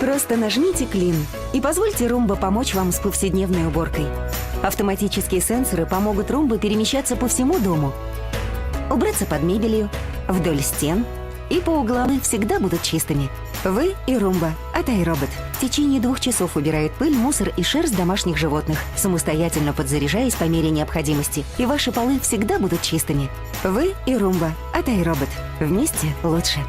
Просто нажмите «Клин» и позвольте Roomba помочь вам с повседневной уборкой. Автоматические сенсоры помогут Roomba перемещаться по всему дому. Убраться под мебелью, вдоль стен и по углам всегда будут чистыми. Вы и Roomba от iRobot в течение 2 часов убирает пыль, мусор и шерсть домашних животных, самостоятельно подзаряжаясь по мере необходимости, и ваши полы всегда будут чистыми. Вы и Roomba от iRobot. Вместе лучше.